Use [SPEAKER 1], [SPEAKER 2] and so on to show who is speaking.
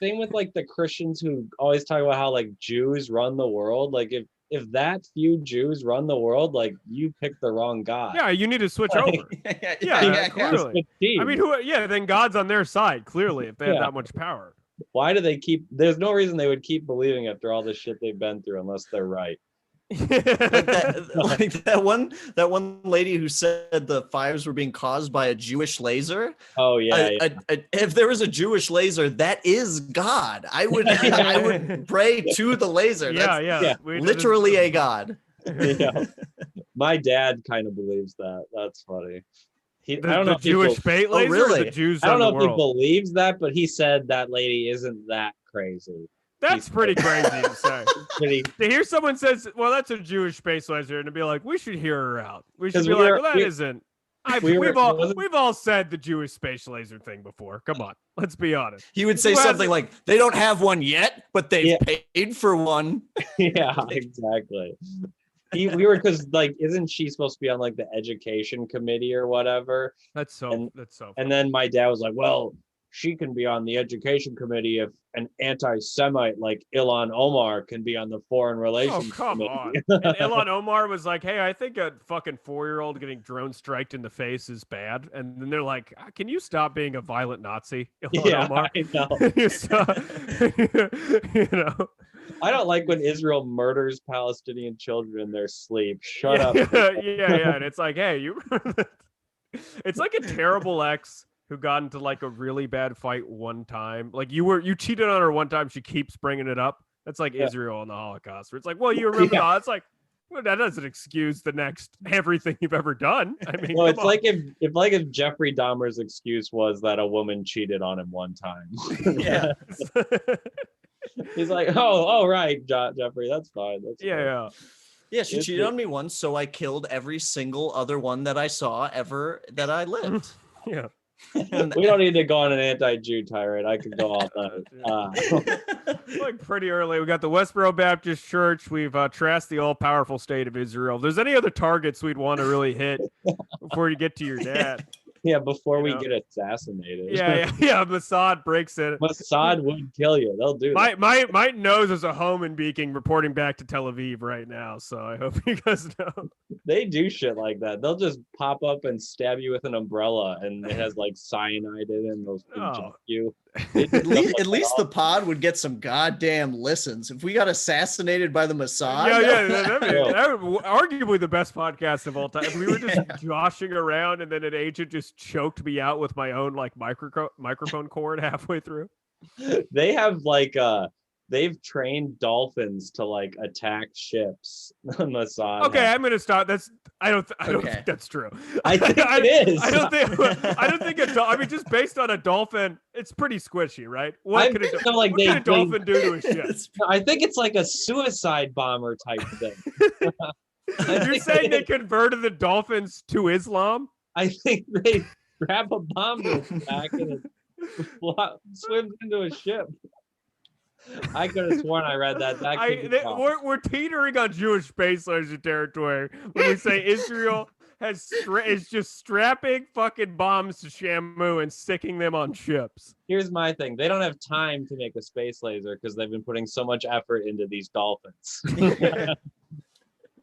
[SPEAKER 1] Same with like the Christians who always talk about how like Jews run the world. Like if that few Jews run the world, like you picked the wrong God.
[SPEAKER 2] Yeah, you need to switch
[SPEAKER 1] Like,
[SPEAKER 2] over. Yeah, clearly. I mean, then God's on their side, clearly, if they have that much power.
[SPEAKER 1] Why do they keep? There's no reason they would keep believing after all the shit they've been through, unless they're right.
[SPEAKER 3] like that one lady who said the fires were being caused by a Jewish laser.
[SPEAKER 1] Oh yeah,
[SPEAKER 3] if there was a Jewish laser, that is God. I would pray to the laser. That's literally a God.
[SPEAKER 1] Yeah. My dad kind of believes that. That's funny. I don't know
[SPEAKER 2] the Jewish bait laser.
[SPEAKER 3] Really?
[SPEAKER 2] The Jews
[SPEAKER 1] I don't know if
[SPEAKER 2] he
[SPEAKER 1] believes that, but he said that lady isn't that crazy.
[SPEAKER 2] That's pretty crazy to say. To hear someone says, "Well, that's a Jewish space laser," and to be like, "We should hear her out." We should be like, "Well, that isn't." We've all said the Jewish space laser thing before. Come on, let's be honest.
[SPEAKER 3] He would say something like, "They don't have one yet, but they've paid for one."
[SPEAKER 1] Yeah, exactly. We were because like, isn't she supposed to be on like the education committee or whatever?
[SPEAKER 2] That's so funny.
[SPEAKER 1] And then my dad was like, "Well, she can be on the education committee if an anti-Semite like Ilhan Omar can be on the foreign relations committee."
[SPEAKER 2] On. And Ilhan Omar was like, "Hey, I think a fucking 4-year-old getting drone striked in the face is bad." And then they're like, "Can you stop being a violent Nazi, Ilhan Omar?"
[SPEAKER 1] I know. I don't like when Israel murders Palestinian children in their sleep. Shut up.
[SPEAKER 2] Yeah. And it's like, hey, it's like a terrible ex who got into like a really bad fight one time. Like you cheated on her one time. She keeps bringing it up. That's like Israel and the Holocaust. Where it's like, well, you remember it's like, well, that doesn't excuse the next everything you've ever done. I mean,
[SPEAKER 1] well, it's like if Jeffrey Dahmer's excuse was that a woman cheated on him one time.
[SPEAKER 3] Yeah.
[SPEAKER 1] He's like, oh, right, Jeffrey, that's fine.
[SPEAKER 2] Yeah.
[SPEAKER 3] Yeah, she cheated on me once, so I killed every single other one that I saw ever that I lived.
[SPEAKER 2] Yeah.
[SPEAKER 1] We don't need to go on an anti-Jew tirade. I could go all night.
[SPEAKER 2] Like pretty early, we got the Westboro Baptist Church. We've trashed the all-powerful state of Israel. If there's any other targets we'd want to really hit before you get to your dad?
[SPEAKER 1] Yeah, before we get assassinated.
[SPEAKER 2] Yeah. Mossad breaks in.
[SPEAKER 1] Mossad would kill you. They'll do that.
[SPEAKER 2] My nose is a home in Beaking reporting back to Tel Aviv right now, so I hope you guys know.
[SPEAKER 1] They do shit like that. They'll just pop up and stab you with an umbrella, and it has like cyanide in it, and they'll inject you.
[SPEAKER 3] At least the pod would get some goddamn listens. If we got assassinated by the Mossad,
[SPEAKER 2] that would arguably the best podcast of all time. If we were just joshing around, and then an agent just choked me out with my own like microphone cord halfway through.
[SPEAKER 1] They have like they've trained dolphins to like attack ships. Mossad.
[SPEAKER 2] Okay, I'm gonna stop. I don't think that's true.
[SPEAKER 1] I think it is.
[SPEAKER 2] I don't think I mean, just based on a dolphin, it's pretty squishy, right? What could a dolphin do to a ship?
[SPEAKER 1] I think it's like a suicide bomber type thing.
[SPEAKER 2] You're saying they converted the dolphins to Islam?
[SPEAKER 1] I think they grab a bomb back and it swims into a ship. I could have sworn I read that.
[SPEAKER 2] We're teetering on Jewish space laser territory when we say Israel is just strapping fucking bombs to Shamu and sticking them on ships.
[SPEAKER 1] Here's my thing. They don't have time to make a space laser because they've been putting so much effort into these dolphins.